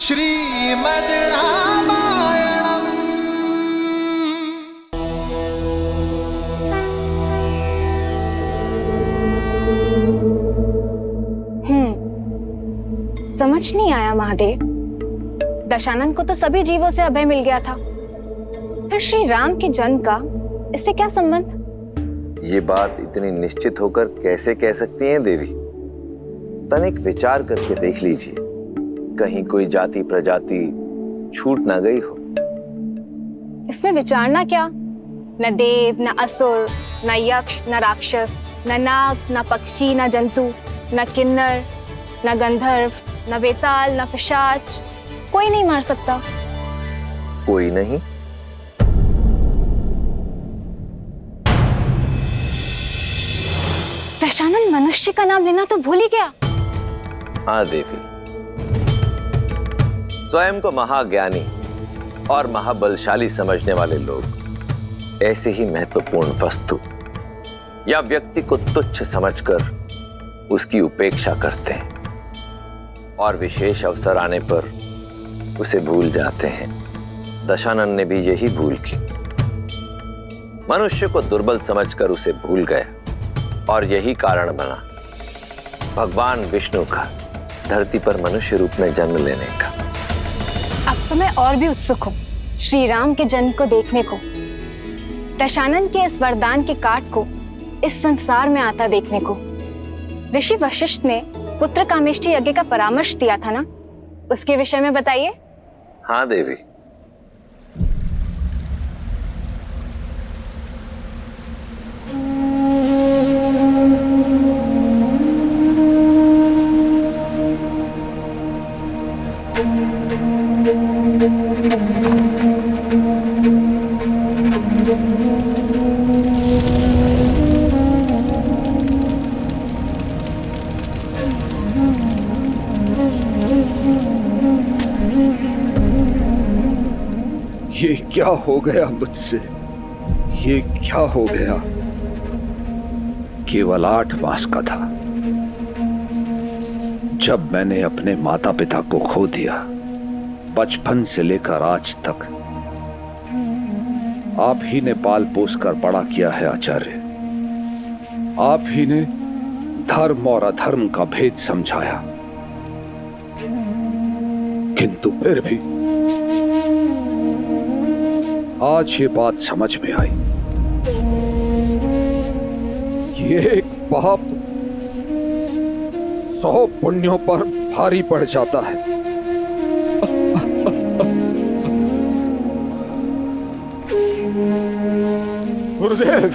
श्रीमद् रामायणम्। समझ नहीं आया महादेव। दशानन को तो सभी जीवों से अभय मिल गया था, फिर श्री राम के जन्म का इससे क्या संबंध? ये बात इतनी निश्चित होकर कैसे कह सकती हैं देवी? तनिक विचार करके देख लीजिए, कहीं कोई जाति प्रजाति छूट ना गई हो। इसमें विचारना क्या? न देव, न असुर, न यक्ष, न राक्षस, न नाग, न पक्षी, न जंतु, न किन्नर, न गंधर्व, न बेताल, न पिशाच, कोई नहीं मार सकता। कोई नहीं? दशानन मनुष्य का नाम लेना तो भूल ही गया। हाँ देवी, स्वयं को महाज्ञानी और महाबलशाली समझने वाले लोग ऐसे ही महत्वपूर्ण वस्तु या व्यक्ति को तुच्छ समझकर उसकी उपेक्षा करते हैं और विशेष अवसर आने पर उसे भूल जाते हैं। दशानन ने भी यही भूल की। मनुष्य को दुर्बल समझकर उसे भूल गया और यही कारण बना भगवान विष्णु का धरती पर मनुष्य रूप में जन्म लेने का। अब तो मैं और भी उत्सुक हूँ श्री राम के जन्म को देखने को, दशानन के इस वरदान के काट को इस संसार में आता देखने को। ऋषि वशिष्ठ ने पुत्र कामेष्टि यज्ञ का परामर्श दिया था ना, उसके विषय में बताइए। हाँ देवी, ये क्या हो गया मुझसे? ये क्या हो गया? केवल 8 मास का था जब मैंने अपने माता पिता को खो दिया। बचपन से लेकर आज तक आप ही ने पाल पोस कर बड़ा किया है आचार्य। आप ही ने धर्म और अधर्म का भेद समझाया, किंतु फिर भी आज ये बात समझ में आई। ये एक पाप 100 पुण्यों पर भारी पड़ जाता है। गुरुदेव,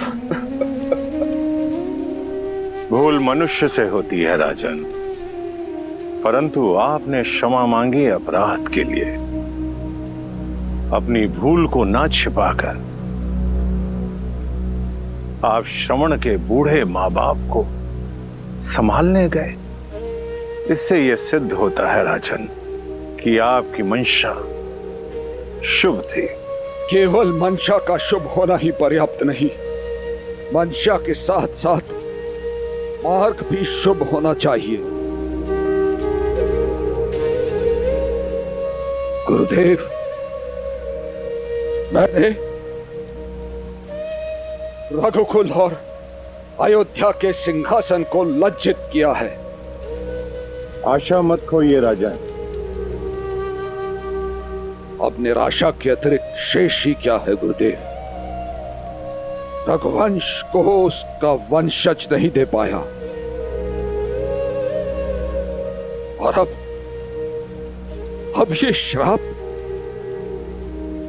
भूल मनुष्य से होती है राजन, परंतु आपने क्षमा मांगी अपराध के लिए। अपनी भूल को ना छिपाकर आप श्रवण के बूढ़े माँ बाप को संभालने गए। इससे यह सिद्ध होता है राजन कि आपकी मंशा शुभ थी। केवल मंशा का शुभ होना ही पर्याप्त नहीं, मंशा के साथ साथ मार्ग भी शुभ होना चाहिए। गुरुदेव, मैंने रघुकुल और अयोध्या के सिंहासन को लज्जित किया है। आशा मत खोइए राजन। अब निराशा के अतिरिक्त शेष ही क्या है गुरुदेव? रघुवंश को उसका वंशज नहीं दे पाया और अब ये श्राप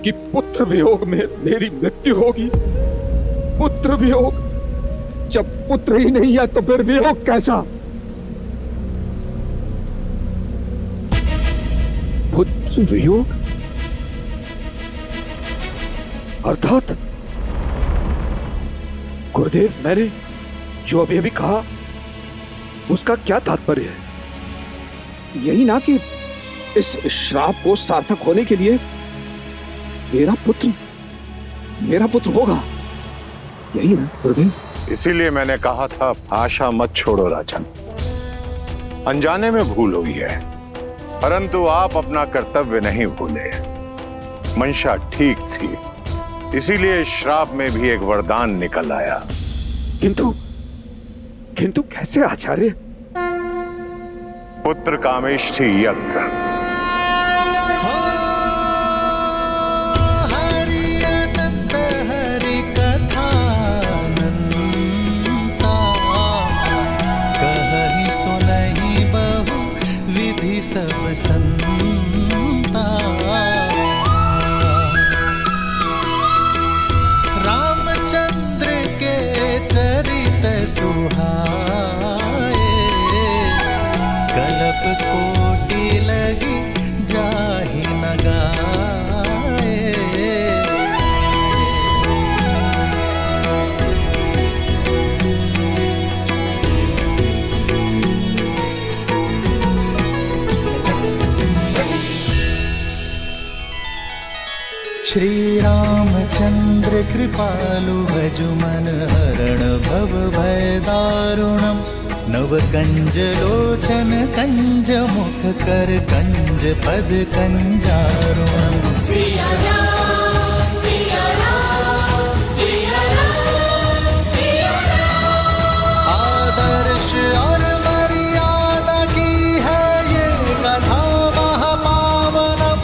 कि पुत्र वियोग में मेरी मृत्यु होगी। पुत्र वियोग, जब पुत्र ही नहीं है तो फिर वियोग कैसा? पुत्र वियोग अर्थात गुरुदेव, मैंने जो अभी अभी कहा उसका क्या तात्पर्य है? यही ना कि इस श्राप को सार्थक होने के लिए मेरा पुत्र होगा, यही ना गुरुदेव? इसीलिए मैंने कहा था आशा मत छोड़ो राजन। अनजाने में भूल हुई है, परंतु आप अपना कर्तव्य नहीं भूले। मंशा ठीक थी, इसीलिए श्राप में भी एक वरदान निकल आया। किंतु किंतु कैसे आचार्य? पुत्र कामेष्ठी यज्ञ। हरि अनंत हरि कथा अनंता, कहहि सुनहि बहु विधि सब संता। रामचंद्र के चरित सुहाए, कल्प कोटि लगी जाहि न गाए। श्री रामचंद्र कृपालु भजु मन हरण भव भय दारुणम। नव कंज लोचन कंज मुख कर कंज पद कंजारुणम। सिया राम, सिया राम, सिया राम, सिया राम। आदर्श और मर्यादा की है ये कथा महापावनम।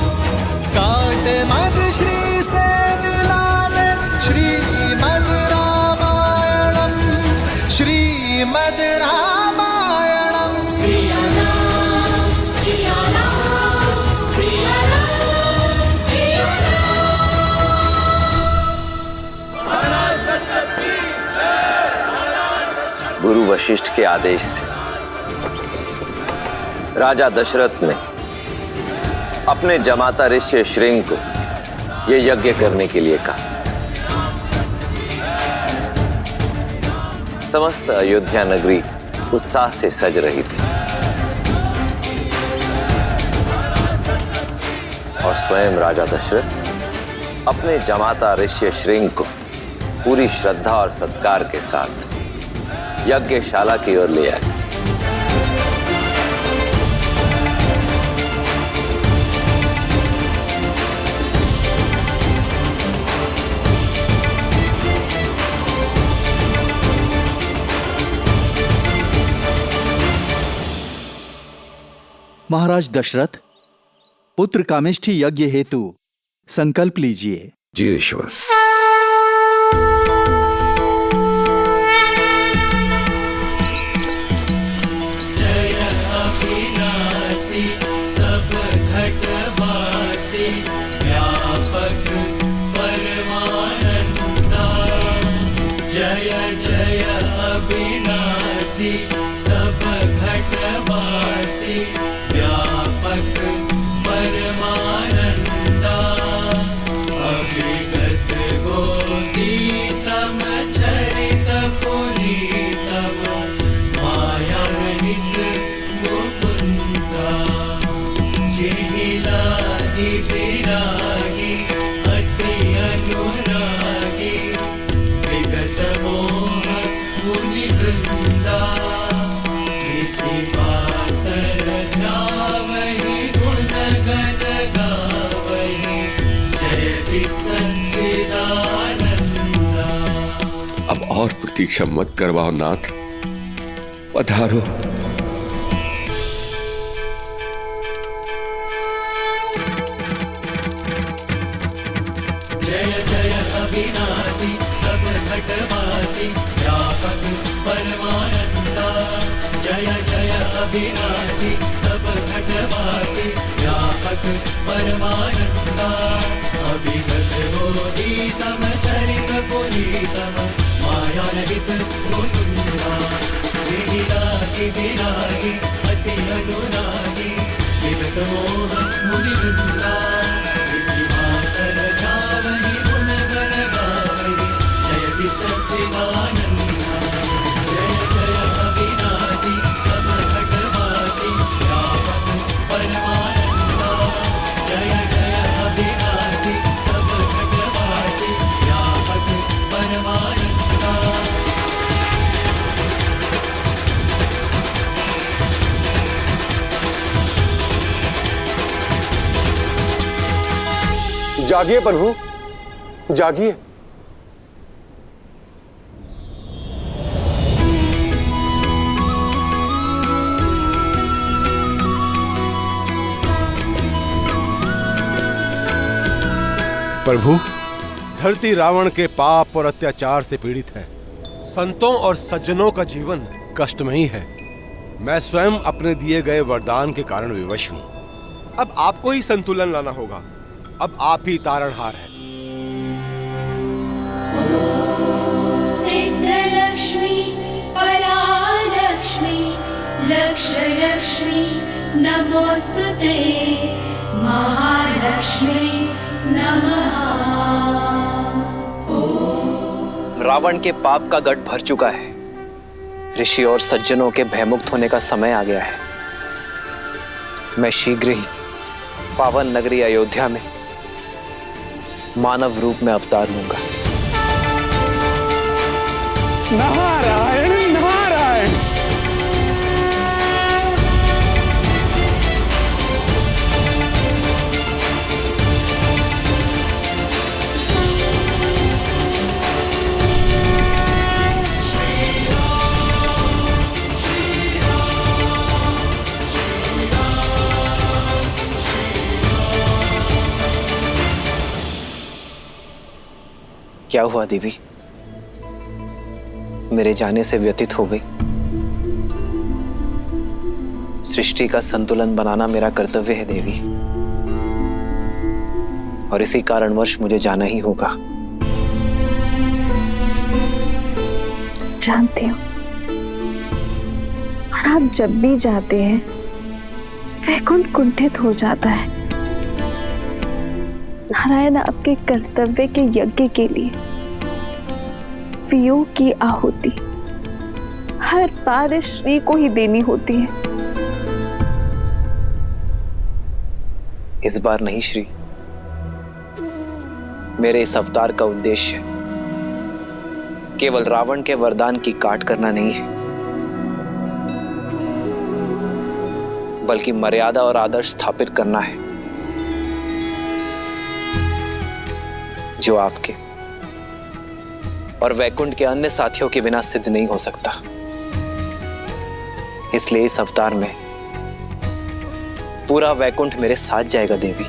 काट मद श्री से मिला दे श्रीमद् रामायणम, श्रीमद् रामायणम। सिया राम, सिया राम, सिया राम, सिया राम। गुरु वशिष्ठ के आदेश से राजा दशरथ ने अपने जमाता ऋषि श्रृंग को यह यज्ञ करने के लिए कहा। समस्त अयोध्या नगरी उत्साह से सज रही थी और स्वयं राजा दशरथ अपने जमाता ऋषि श्रृंग को पूरी श्रद्धा और सत्कार के साथ यज्ञशाला की ओर ले आए। महाराज दशरथ, पुत्र कामेष्ठी यज्ञ हेतु संकल्प लीजिए। जी ऋषिवर। जय अविनाशी सब घटवासी, व्यापक परमानंदा। जय जय अविनाशी सब घटवासी, व्यापक परमानंदा। अभिगत गोतीतम चरित पुनीतम, माया रहित मुकुंदा। जिहि लागी विरागी अति अनुरागी, विगत मोह मुनि वृंदा। किसी पासर जावहि गुण गण गावहि, जयति सच्चिदानंदा। अब और प्रतीक्षा मत करवाओ नाथ, पधारो। जय जय अविनाशी सब घटवासी, व्यापक परमानंदा। जय जय अविनाशी सब घटवासी, व्यापक परमानंदा। अभिगत गोतीतम चरित पुनीतम, माया रहित मुकुंदा। जिहि लागी विरागी अति अनुरागी, विगत मोह मुनि वृंदा। किसी भासर जावहि गुण गण गावहि, जयति सच्चिदानंदा। जय जय अविनाशी सब घटवासी, व्यापक परमानंदा। जय जय जागिए प्रभु, जागिए। प्रभु, धरती रावण के पाप और अत्याचार से पीड़ित है। संतों और सज्जनों का जीवन कष्टमयी है। मैं स्वयं अपने दिए गए वरदान के कारण विवश हूं। अब आपको ही संतुलन लाना होगा। अब आप ही तारणहार हैं। सिद्धलक्ष्मी परालक्ष्मी लक्षलक्ष्मी नमोस्तुते महालक्ष्मी नमः। रावण के पाप का गढ़ भर चुका है। ऋषि और सज्जनों के भयमुक्त होने का समय आ गया है। मैं शीघ्र ही पावन नगरी अयोध्या में मानव रूप में अवतार लूंगा। नारायण नारायण। क्या हुआ देवी? मेरे जाने से व्यतीत हो गई। सृष्टि का संतुलन बनाना मेरा कर्तव्य है देवी, और इसी कारणवश मुझे जाना ही होगा। जानती हूँ, और आप जब भी जाते हैं वैकुंठ कुंठित हो जाता है। नारायण आपके कर्तव्य के यज्ञ के लिए वियोग की आहुति हर बार इस श्री को ही देनी होती है। इस बार नहीं श्री, मेरे इस अवतार का उद्देश्य केवल रावण के वरदान की काट करना नहीं है, बल्कि मर्यादा और आदर्श स्थापित करना है जो आपके और वैकुंठ के अन्य साथियों के बिना सिद्ध नहीं हो सकता। इसलिए इस अवतार में पूरा वैकुंठ मेरे साथ जाएगा देवी।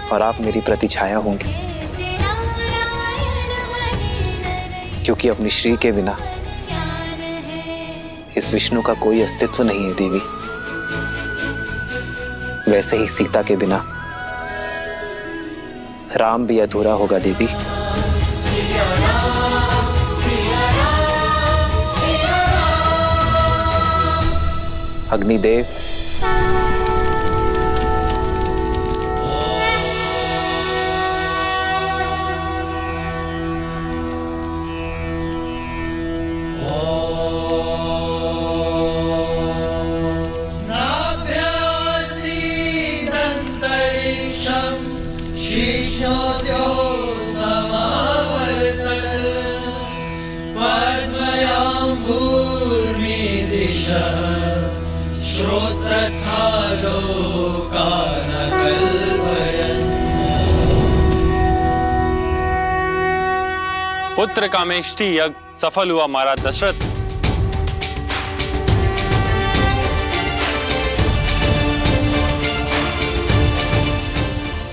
और आप मेरी प्रतिछाया होंगी, क्योंकि अपनी श्री के बिना इस विष्णु का कोई अस्तित्व नहीं है देवी। वैसे ही सीता के बिना राम भी अधूरा होगा देवी। अग्निदेव, पुत्र कामेष्टि यज्ञ सफल हुआ महाराज दशरथ।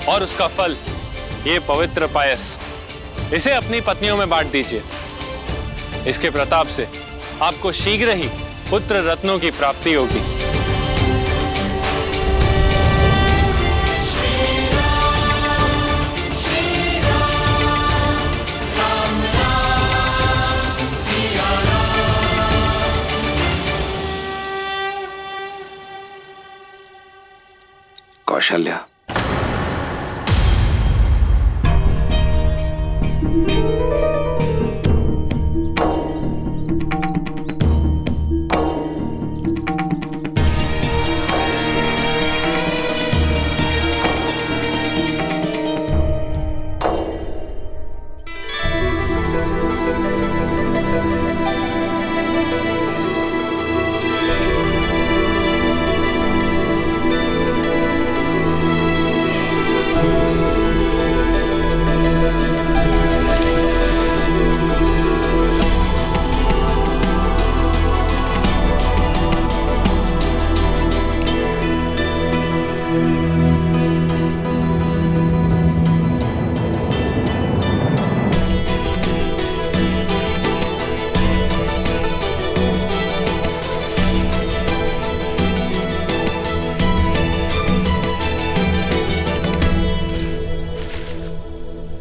और उसका फल ये पवित्र पायस, इसे अपनी पत्नियों में बांट दीजिए। इसके प्रताप से आपको शीघ्र ही पुत्र रत्नों की प्राप्ति होगी। कौशल्या,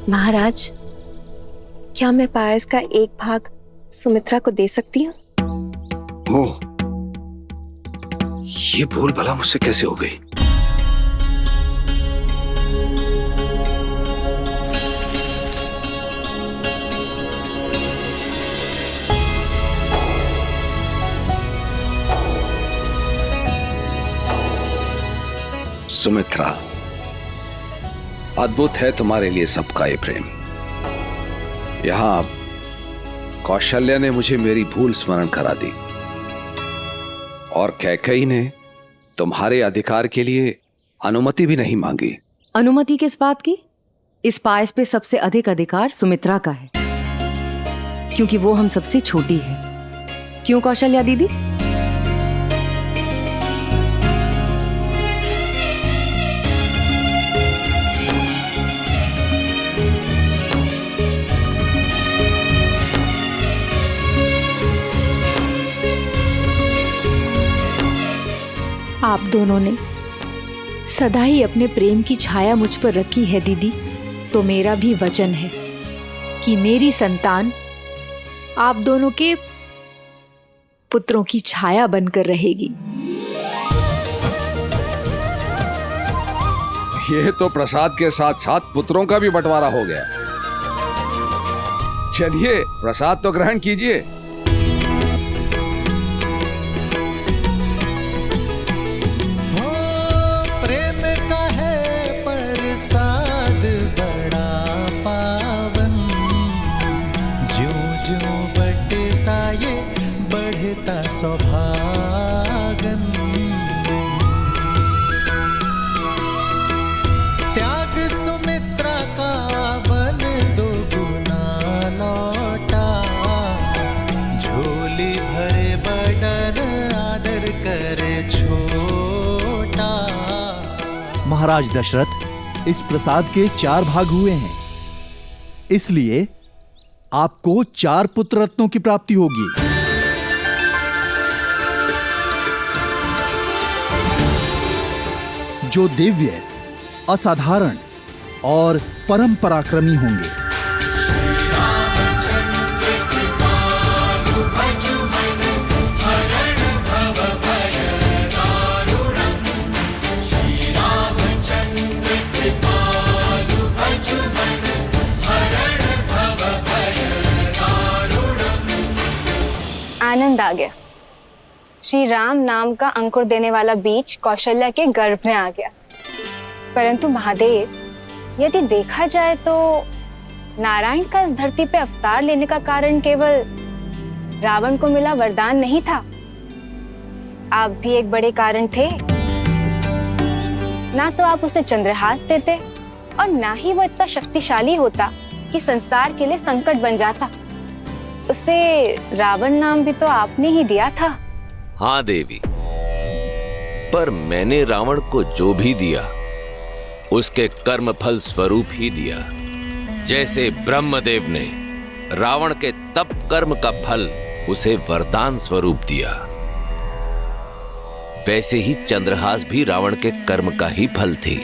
महाराज, क्या मैं पायस का एक भाग सुमित्रा को दे सकती हूँ? ओह, ये भूल भला मुझसे कैसे हो गई? सुमित्रा, अद्भुत है तुम्हारे लिए सबका ये प्रेम। यहां कौशल्या ने मुझे मेरी भूल स्मरण करा दी और कैकेयी ने तुम्हारे अधिकार के लिए अनुमति भी नहीं मांगी। अनुमति किस बात की? इस पायस पे सबसे अधिक अधिकार सुमित्रा का है, क्योंकि वो हम सबसे छोटी है। क्यों कौशल्या दीदी? आप दोनों ने सदा ही अपने प्रेम की छाया मुझ पर रखी है दीदी, तो मेरा भी वचन है कि मेरी संतान आप दोनों के पुत्रों की छाया बनकर रहेगी। ये तो प्रसाद के साथ साथ पुत्रों का भी बंटवारा हो गया। चलिए प्रसाद तो ग्रहण कीजिए। सौभागन त्याग सुमित्रा का बन दो गुना लौटा, झोली भरे बदन आदर करे छोटा। महाराज दशरथ, इस प्रसाद के 4 भाग हुए हैं, इसलिए आपको 4 पुत्र रत्नों की प्राप्ति होगी। जो दिव्य, असाधारण और परम पराक्रमी होंगे। आनंद आ गया। श्री राम नाम का अंकुर देने वाला बीज कौशल्या के गर्भ में आ गया। परंतु महादेव, यदि देखा जाए तो नारायण का इस धरती पे अवतार लेने का कारण केवल रावण को मिला वरदान नहीं था। आप भी एक बड़े कारण थे। ना तो आप उसे चंद्रहास देते और ना ही वो इतना शक्तिशाली होता कि संसार के लिए संकट बन जाता। उसे रावण नाम भी तो आपने ही दिया था। हाँ देवी, पर मैंने रावण को जो भी दिया उसके कर्म फल स्वरूप ही दिया। जैसे ब्रह्मदेव ने रावण के तप कर्म का फल उसे वरदान स्वरूप दिया, वैसे ही चंद्रहास भी रावण के कर्म का ही फल थी।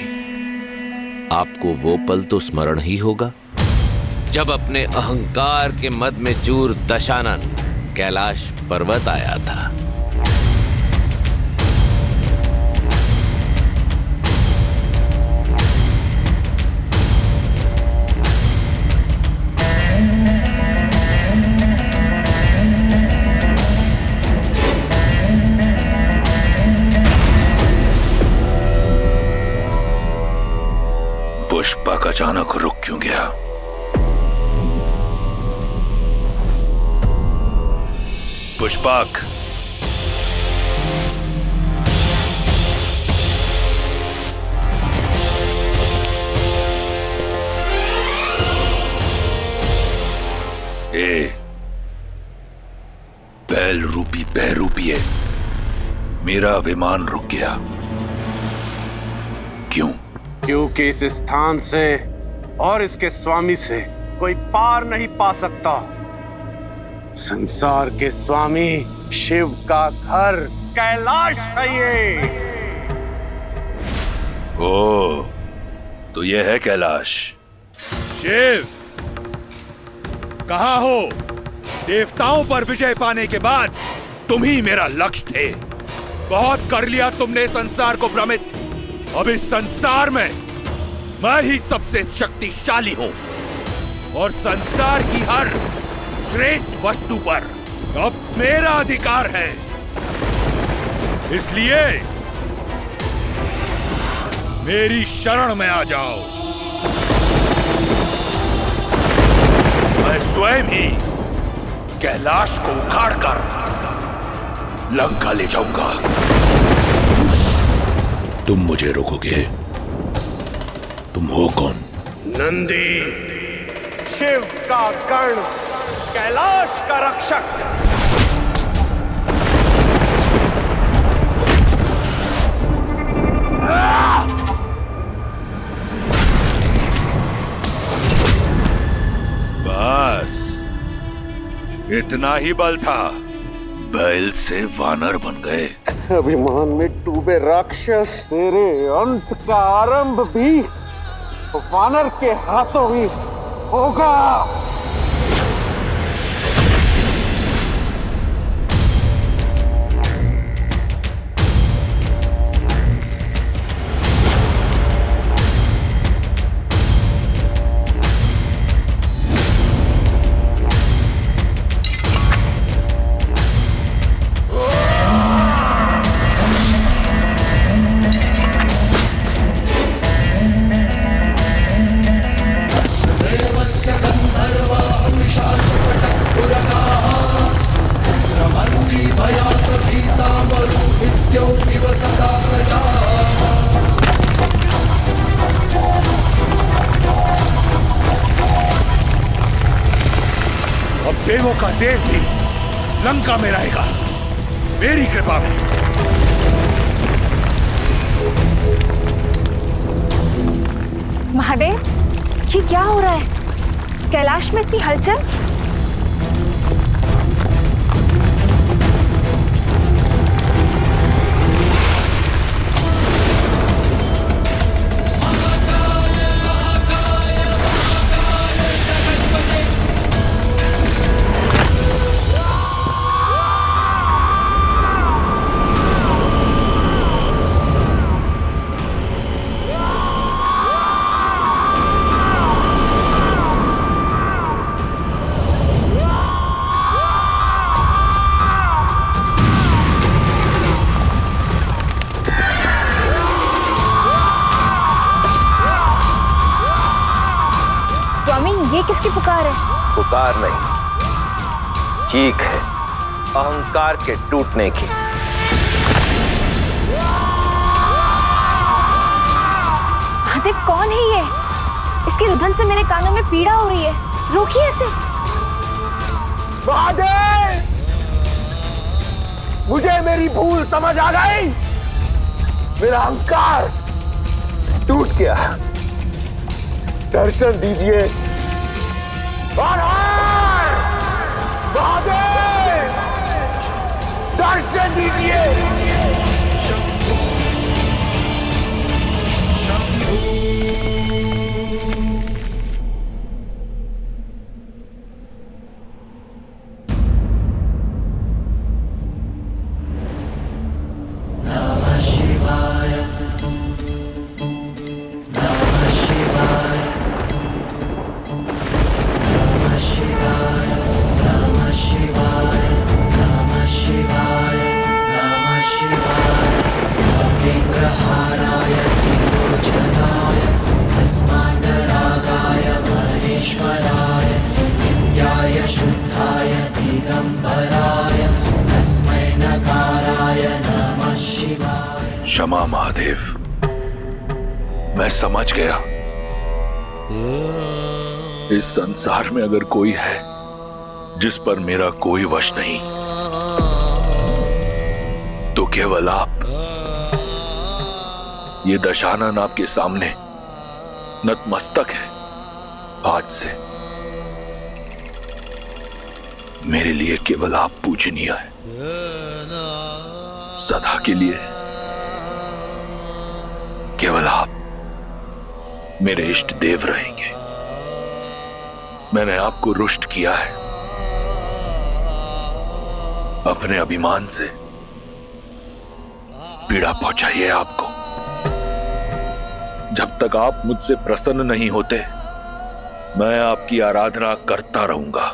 आपको वो पल तो स्मरण ही होगा जब अपने अहंकार के मद में चूर दशानन कैलाश पर्वत आया था। पुष्पक अचानक रुक क्यों गया? पुष्पक, बैल रूपी बहरूपिए, मेरा विमान रुक गया। क्यों? क्योंकि इस स्थान से और इसके स्वामी से कोई पार नहीं पा सकता। संसार के स्वामी शिव का घर कैलाश है ये। ओ, तो ये है कैलाश। शिव, कहाँ हो? देवताओं पर विजय पाने के बाद तुम ही मेरा लक्ष्य थे। बहुत कर लिया तुमने संसार को भ्रमित। अब इस संसार में मैं ही सबसे शक्तिशाली हूं और संसार की हर श्रेष्ठ वस्तु पर अब मेरा अधिकार है। इसलिए मेरी शरण में आ जाओ। मैं स्वयं ही कैलाश को उखाड़कर लंका ले जाऊंगा। तुम मुझे रोकोगे? तुम हो कौन? नंदी, शिव का गण, कैलाश का रक्षक। बस इतना ही बल था? बैल से वानर बन गए। अभिमान में डूबे राक्षस, तेरे अंत का आरंभ भी वानर के हाथों ही होगा। अब देवों का देव भी लंका में रहेगा, मेरी कृपा में। महादेव, ये क्या हो रहा है? कैलाश में इतनी हलचल। ये किसकी पुकार है? पुकार नहीं, चीख है अहंकार के टूटने की। महादेव, कौन है ये? इसके रुदन से मेरे कानों में पीड़ा हो रही है। रोकिए इसे। महादेव, मुझे मेरी भूल समझ आ गई। मेरा अहंकार टूट गया। दर्शन दीजिए महादेव, दर्शन दीजिए। नमः शिवाय, नमः शिवाय, नमः शिवाय, नमः शिवाय, नमः शिवाय, नमः शिवाय। नागेन्द्रहाराय त्रिलोचनाय अस्माकरागाय महेश्वराय नित्याय शुद्धाय दिगंबराय तस्मै नकाराय नमः शिवाय। क्षमा महादेव, मैं समझ गया। इस संसार में अगर कोई है जिस पर मेरा कोई वश नहीं, तो केवल आप। ये दशानन आपके सामने नतमस्तक है। आज से मेरे लिए केवल आप पूजनीय है। सदा के लिए केवल आप मेरे इष्ट देव रहेंगे। मैंने आपको रुष्ट किया है। अपने अभिमान से पीड़ा पहुंचाई है आपको। जब तक आप मुझसे प्रसन्न नहीं होते, मैं आपकी आराधना करता रहूंगा।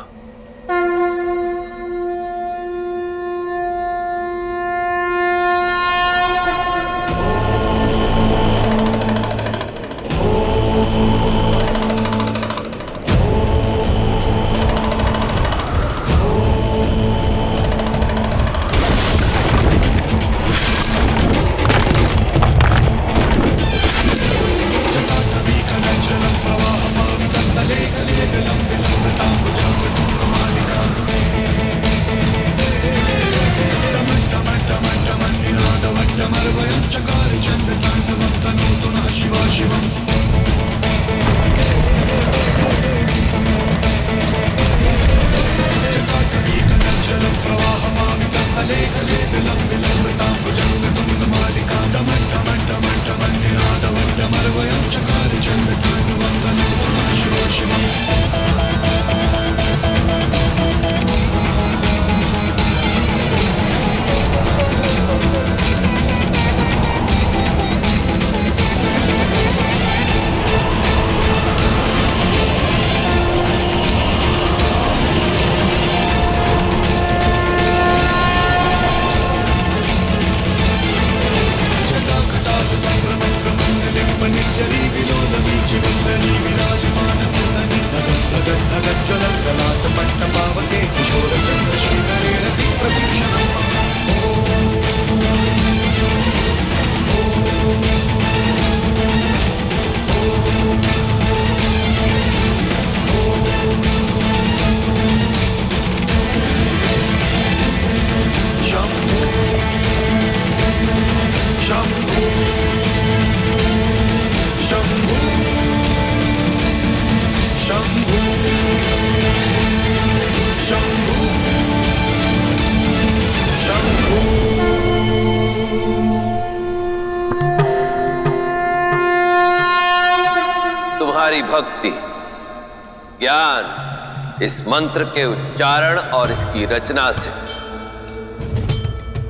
तुम्हारी भक्ति, ज्ञान, इस मंत्र के उच्चारण और इसकी रचना से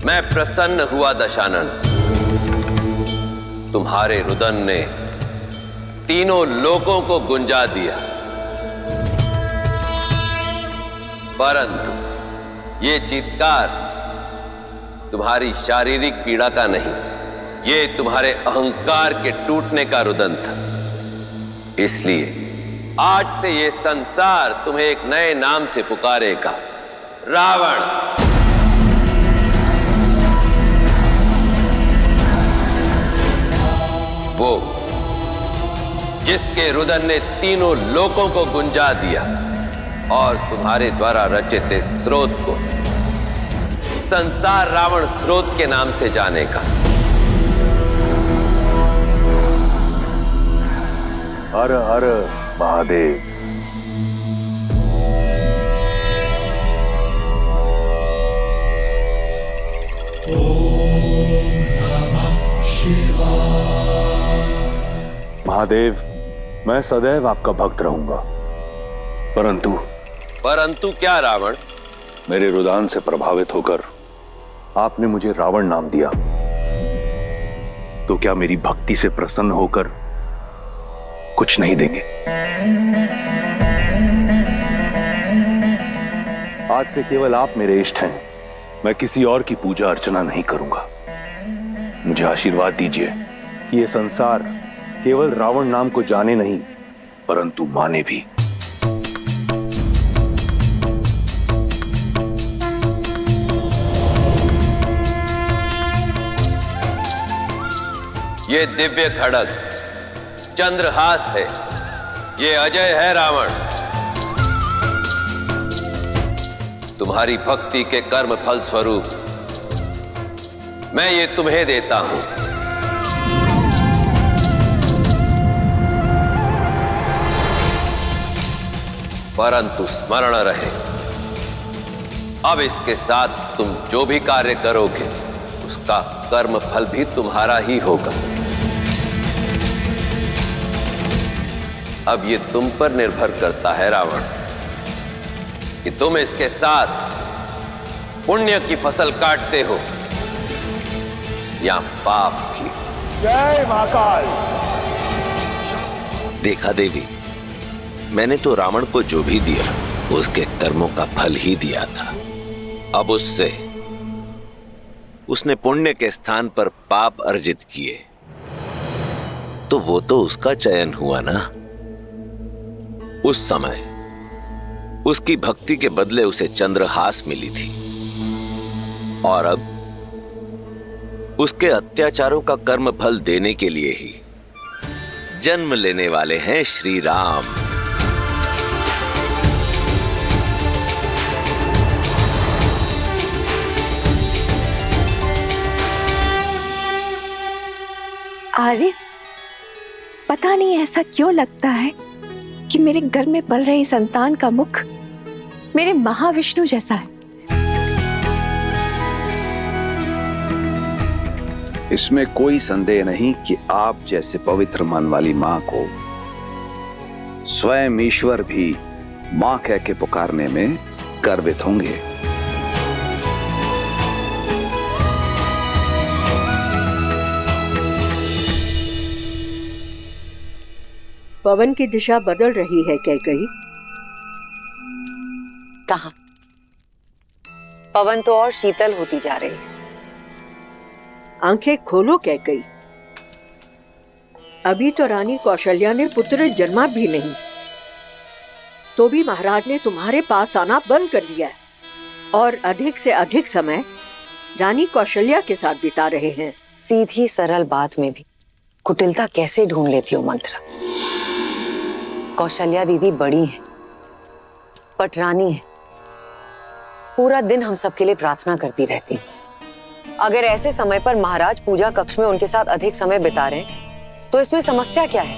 मैं प्रसन्न हुआ दशानन। तुम्हारे रुदन ने तीनों लोकों को गुंजा दिया, परंतु ये चित्कार तुम्हारी शारीरिक पीड़ा का नहीं, ये तुम्हारे अहंकार के टूटने का रुदन था। इसलिए आज से ये संसार तुम्हें एक नए नाम से पुकारेगा, रावण। वो जिसके रुदन ने तीनों लोकों को गुंजा दिया और तुम्हारे द्वारा रचित इस स्रोत को संसार रावण स्रोत के नाम से जानेगा। हर हर महादेव। महादेव, मैं सदैव आपका भक्त रहूंगा, परंतु क्या रावण? मेरे रुदान से प्रभावित होकर आपने मुझे रावण नाम दिया, तो क्या मेरी भक्ति से प्रसन्न होकर कुछ नहीं देंगे? आज से केवल आप मेरे इष्ट हैं, मैं किसी और की पूजा अर्चना नहीं करूंगा। मुझे आशीर्वाद दीजिए कि ये संसार केवल रावण नाम को जाने नहीं, परंतु माने भी। ये दिव्य खड्ग चंद्रहास है, ये अजय है रावण। तुम्हारी भक्ति के कर्म फल स्वरूप मैं ये तुम्हें देता हूं। परंतु स्मरण रहे, अब इसके साथ तुम जो भी कार्य करोगे उसका कर्म फल भी तुम्हारा ही होगा। अब ये तुम पर निर्भर करता है रावण। कि तुम इसके साथ पुण्य की फसल काटते हो या पाप की। जय महाकाल। देखा देवी, मैंने तो रावण को जो भी दिया उसके कर्मों का फल ही दिया था। अब उसने पुण्य के स्थान पर पाप अर्जित किए तो वो तो उसका चयन हुआ ना। उस समय उसकी भक्ति के बदले उसे चंद्रहास मिली थी और अब उसके अत्याचारों का कर्म फल देने के लिए ही जन्म लेने वाले हैं श्री राम। आर्य, पता नहीं ऐसा क्यों लगता है कि मेरे घर में पल रही संतान का मुख मेरे महाविष्णु जैसा है। इसमें कोई संदेह नहीं कि आप जैसे पवित्र मन वाली मां को स्वयं ईश्वर भी मां कह के पुकारने में गर्वित होंगे। पवन की दिशा बदल रही है कैकई। कहाँ? पवन तो और शीतल होती जा रही है। आंखें खोलो कैकई। अभी तो रानी कौशल्या ने पुत्र जन्मा भी नहीं, तो भी महाराज ने तुम्हारे पास आना बंद कर दिया है और अधिक से अधिक समय रानी कौशल्या के साथ बिता रहे हैं। सीधी सरल बात में भी कुटिलता कैसे ढूंढ लेती हो मंत्र। कौशल्या दीदी बड़ी है, पटरानी है, पूरा दिन हम सबके लिए प्रार्थना करती रहती है। अगर ऐसे समय पर महाराज पूजा कक्ष में उनके साथ अधिक समय बिता रहे हैं, तो इसमें समस्या क्या है?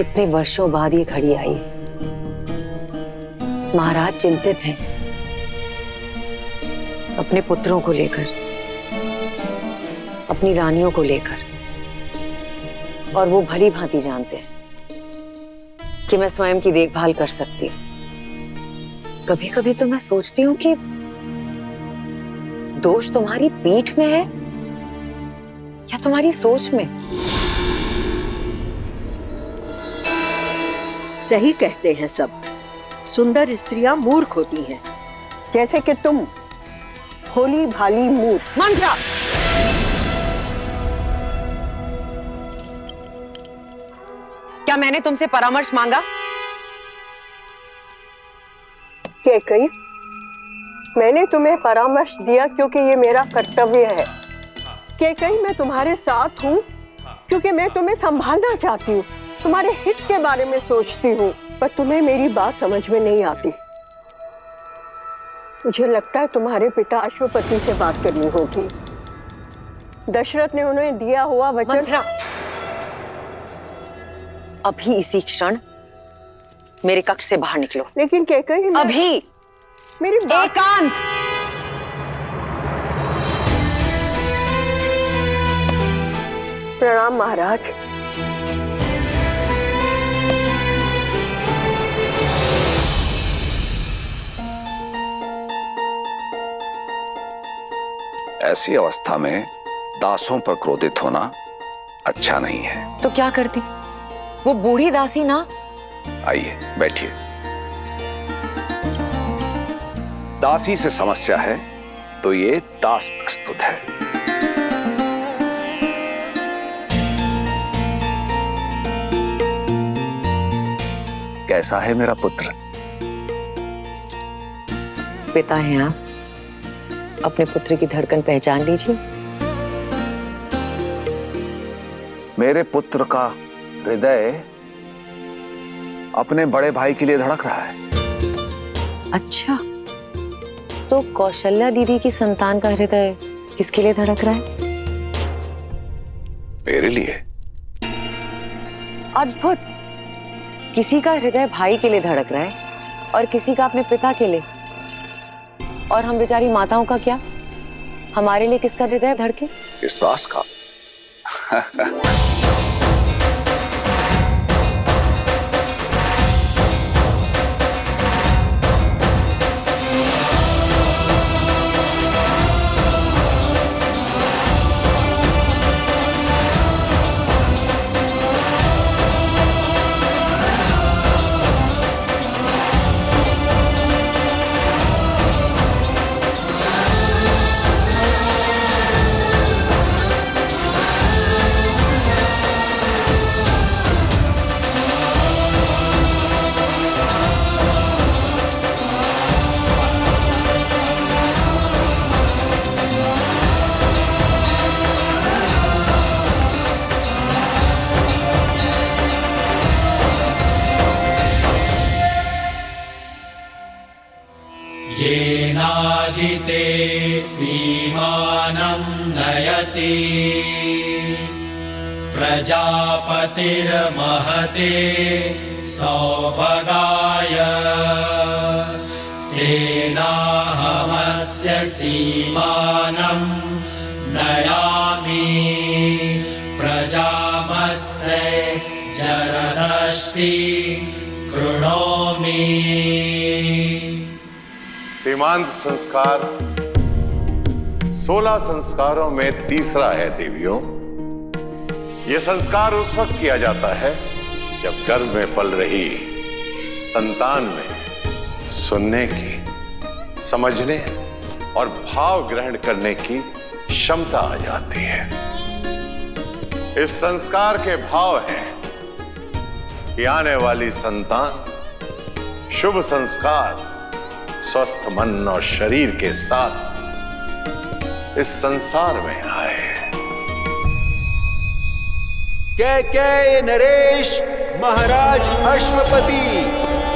इतने वर्षों बाद ये घड़ी आई है। महाराज चिंतित हैं अपने पुत्रों को लेकर, अपनी रानियों को लेकर, और वो भली भांति जानते हैं कि मैं स्वयं की देखभाल कर सकती हूँ। कभी कभी तो मैं सोचती हूँ कि दोष तुम्हारी पीठ में है या तुम्हारी सोच में। सही कहते हैं सब, सुंदर स्त्रियां मूर्ख होती हैं, जैसे कि तुम भोली भाली मूर्ख। मंत्रा, क्या मैंने तुमसे परामर्श मांगा? कैकई, मैंने तुम्हें परामर्श दिया क्योंकि ये मेरा कर्तव्य है। कैकई, मैं तुम्हारे साथ हूँ क्योंकि मैं तुम्हें संभालना चाहती हूँ, तुम्हारे हित के बारे में सोचती हूँ, पर तुम्हें मेरी बात समझ में नहीं आती। मुझे लगता है तुम्हारे पिता अश्वपति से बात करनी होगी। दशरथ ने उन्हें दिया हुआ वचन। अभी इसी क्षण मेरे कक्ष से बाहर निकलो। लेकिन कैकई, अभी मेरी एकांत। प्रणाम महाराज। ऐसी अवस्था में दासों पर क्रोधित होना अच्छा नहीं है। तो क्या करती? वो बूढ़ी दासी ना। आइए बैठिए। दासी से समस्या है तो ये दास प्रस्तुत है। कैसा है मेरा पुत्र? पिता हैं आप, अपने पुत्र की धड़कन पहचान लीजिए। मेरे पुत्र का हृदय अपने बड़े भाई के लिए धड़क रहा है। अच्छा, तो कौशल्या दीदी की संतान का हृदय किसके लिए धड़क रहा है? मेरे लिए। अद्भुत। किसी का हृदय भाई के लिए धड़क रहा है और किसी का अपने पिता के लिए। और हम बेचारी माताओं का क्या? हमारे लिए किसका हृदय धड़के? इस दास का। ते सीमानं नयति प्रजापतिर्महते सौभगाय तेनाहमस्य सीमानं नयामि प्रजामस्य जरदष्टि कृणोमि। सीमांत संस्कार 16 संस्कारों में तीसरा है देवियों। यह संस्कार उस वक्त किया जाता है जब गर्भ में पल रही संतान में सुनने की, समझने और भाव ग्रहण करने की क्षमता आ जाती है। इस संस्कार के भाव हैं कि आने वाली संतान शुभ संस्कार, स्वस्थ मन और शरीर के साथ इस संसार में आए। कैकेयी नरेश महाराज अश्वपति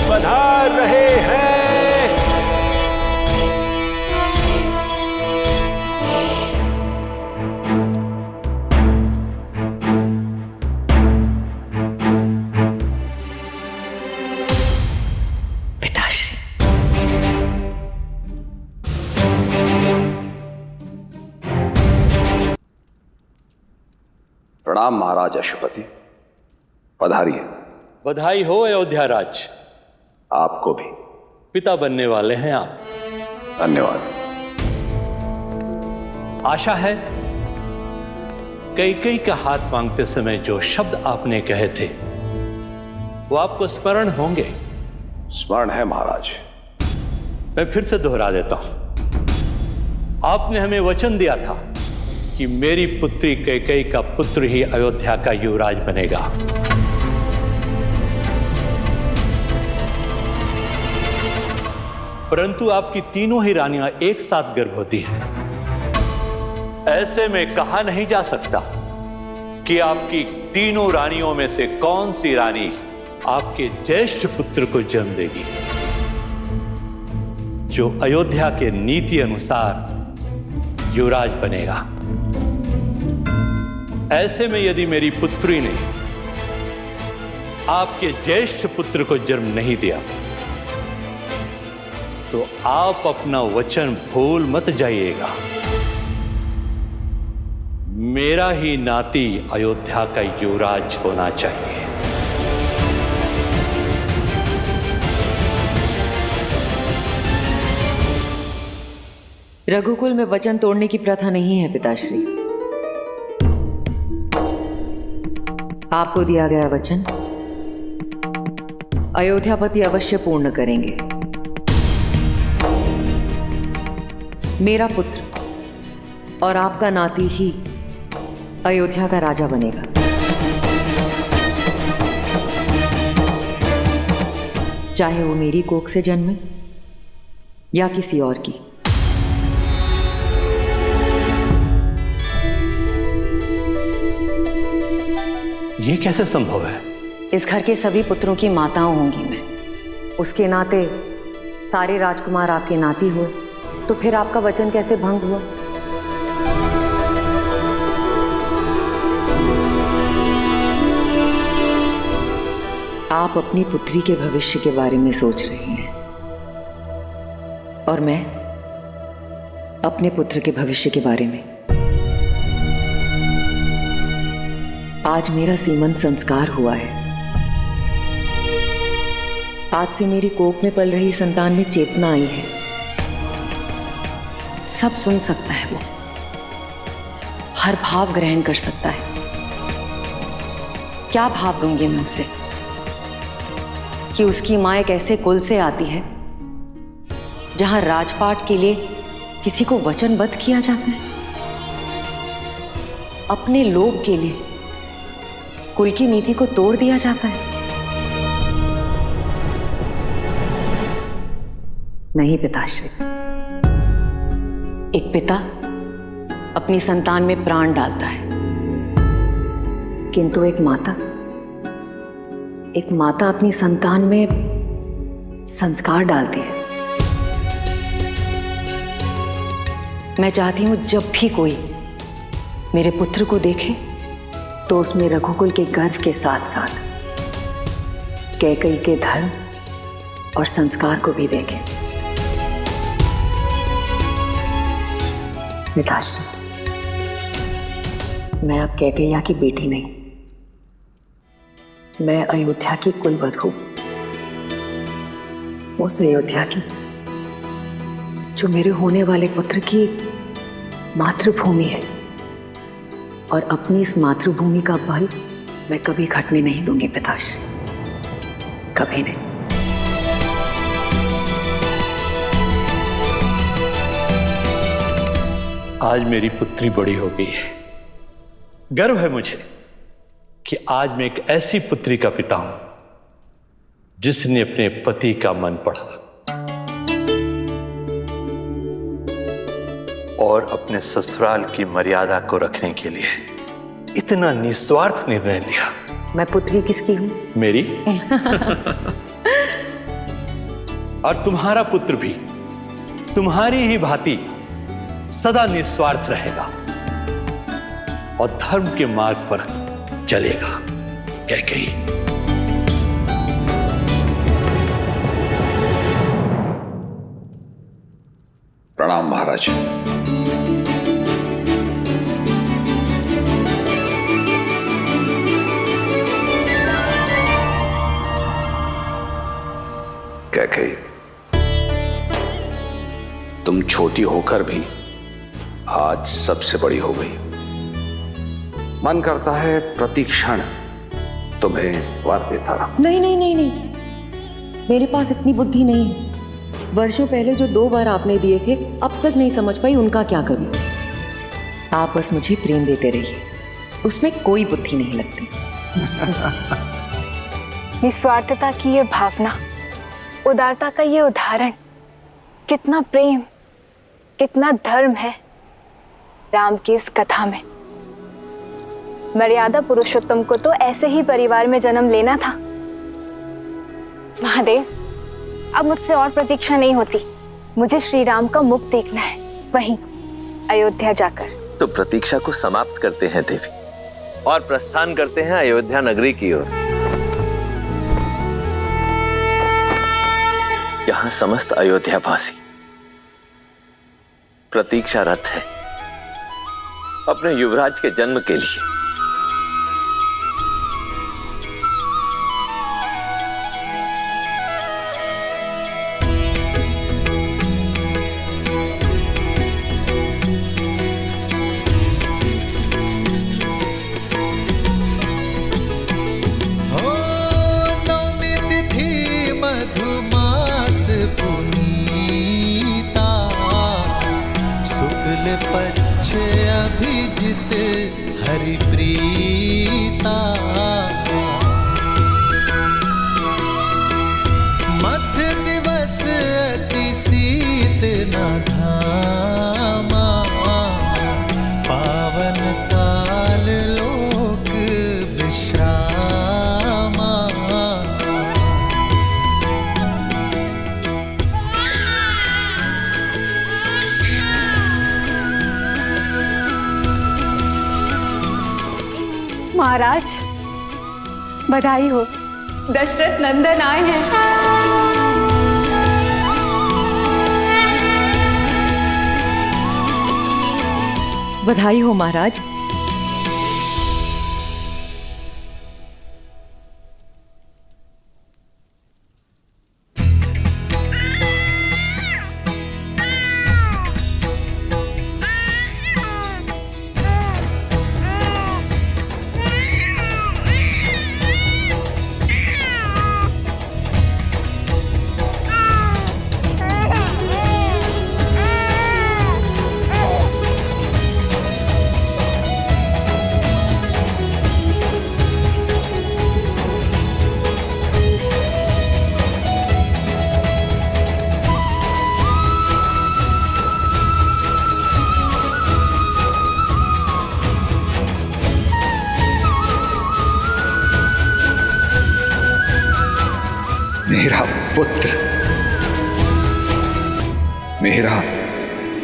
पधार रहे हैं। प्रणाम महाराज अश्वपति, पधारिए। बधाई हो अयोध्या राज। आपको भी। पिता बनने वाले हैं आप। धन्यवाद। आशा है कैकेयी का हाथ मांगते समय जो शब्द आपने कहे थे वो आपको स्मरण होंगे। स्मरण है महाराज। मैं फिर से दोहरा देता हूं। आपने हमें वचन दिया था कि मेरी पुत्री कैकेयी का पुत्र ही अयोध्या का युवराज बनेगा। परंतु आपकी तीनों ही रानियां एक साथ गर्भवती हैं। ऐसे में कहा नहीं जा सकता कि आपकी तीनों रानियों में से कौन सी रानी आपके ज्येष्ठ पुत्र को जन्म देगी, जो अयोध्या के नीति अनुसार युवराज बनेगा। ऐसे में यदि मेरी पुत्री ने आपके ज्येष्ठ पुत्र को जन्म नहीं दिया तो आप अपना वचन भूल मत जाइएगा। मेरा ही नाती अयोध्या का युवराज होना चाहिए। रघुकुल में वचन तोड़ने की प्रथा नहीं है पिताश्री। आपको दिया गया वचन अयोध्यापति अवश्य पूर्ण करेंगे। मेरा पुत्र और आपका नाती ही अयोध्या का राजा बनेगा। चाहे वो मेरी कोख से जन्मे या किसी और की। ये कैसे संभव है? इस घर के सभी पुत्रों की माताओं होंगी मैं। उसके नाते सारे राजकुमार आपके नाती हुए तो फिर आपका वचन कैसे भंग हुआ? आप अपनी पुत्री के भविष्य के बारे में सोच रही हैं और मैं अपने पुत्र के भविष्य के बारे में। आज मेरा सीमंत संस्कार हुआ है। आज से मेरी कोख में पल रही संतान में चेतना आई है। सब सुन सकता है वो, हर भाव ग्रहण कर सकता है। क्या भाव दूंगी मैं उसे कि उसकी मां एक ऐसे कुल से आती है जहां राजपाट के लिए किसी को वचनबद्ध किया जाता है। अपने लोभ के लिए कुल की नीति को तोड़ दिया जाता है। नहीं पिताश्री, एक पिता अपनी संतान में प्राण डालता है, किंतु एक माता अपनी संतान में संस्कार डालती है। मैं चाहती हूँ जब भी कोई मेरे पुत्र को देखे तो उसमें रघुकुल के गर्व के साथ साथ कैकेयी के धर्म और संस्कार को भी देखे। मिताश्री, मैं अब कैकेयी की बेटी नहीं, मैं अयोध्या की कुलवधू, उस अयोध्या की जो मेरे होने वाले पुत्र की मातृभूमि है, और अपनी इस मातृभूमि का बल मैं कभी घटने नहीं दूंगी पिताश्री, कभी नहीं। आज मेरी पुत्री बड़ी हो गई है। गर्व है मुझे कि आज मैं एक ऐसी पुत्री का पिता हूं जिसने अपने पति का मन पढ़ा और अपने ससुराल की मर्यादा को रखने के लिए इतना निस्वार्थ निर्णय लिया। मैं पुत्री किसकी हूं? मेरी। और तुम्हारा पुत्र भी तुम्हारी ही भांति सदा निस्वार्थ रहेगा और धर्म के मार्ग पर चलेगा। कैकेयी, प्रणाम महाराज। कैकेयी, तुम छोटी होकर भी आज सबसे बड़ी हो गई। मन करता है प्रति क्षण तुम्हें वर देता रहा। नहीं नहीं नहीं नहीं, मेरे पास इतनी बुद्धि नहीं है। वर्षों पहले जो 2 बार आपने दिए थे, अब तक नहीं समझ पाई उनका क्या करूं। आप बस मुझे प्रेम देते रहिए, उसमें कोई बुद्धि नहीं लगती। निस्वार्थता की ये भावना, उदारता का ये उदाहरण, कितना प्रेम, कितना धर्म है राम की इस कथा में। मर्यादा पुरुषोत्तम को तो ऐसे ही परिवार में जन्म लेना था। महादेव, अब मुझसे और प्रतीक्षा नहीं होती। मुझे श्री राम का मुख देखना है, वहीं अयोध्या जाकर। तो प्रतीक्षा को समाप्त करते हैं देवी और प्रस्थान करते हैं अयोध्या नगरी की ओर, जहां समस्त अयोध्यावासी प्रतीक्षारत है अपने युवराज के जन्म के लिए। महाराज, बधाई हो, दशरथ नंदन आए हैं। बधाई हो महाराज। मेरा पुत्र, मेरा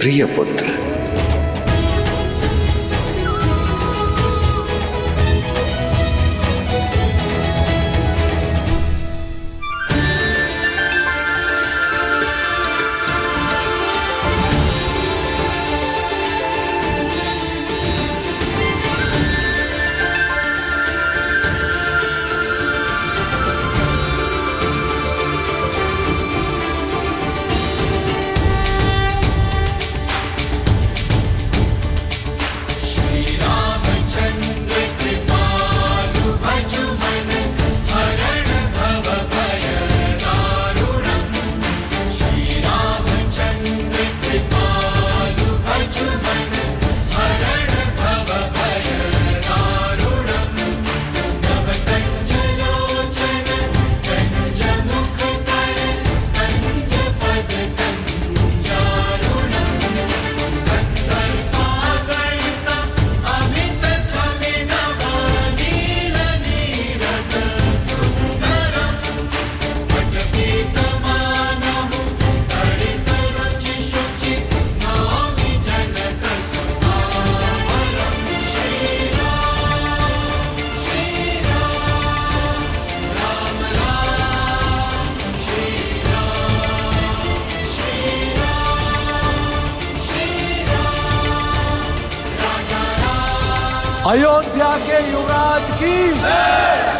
प्रिय पुत्र। अयोध्या के युवराज की,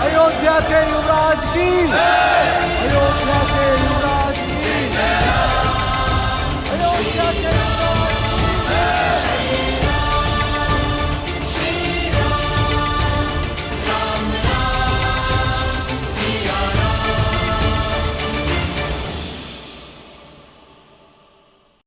अयोध्या के युवराज की।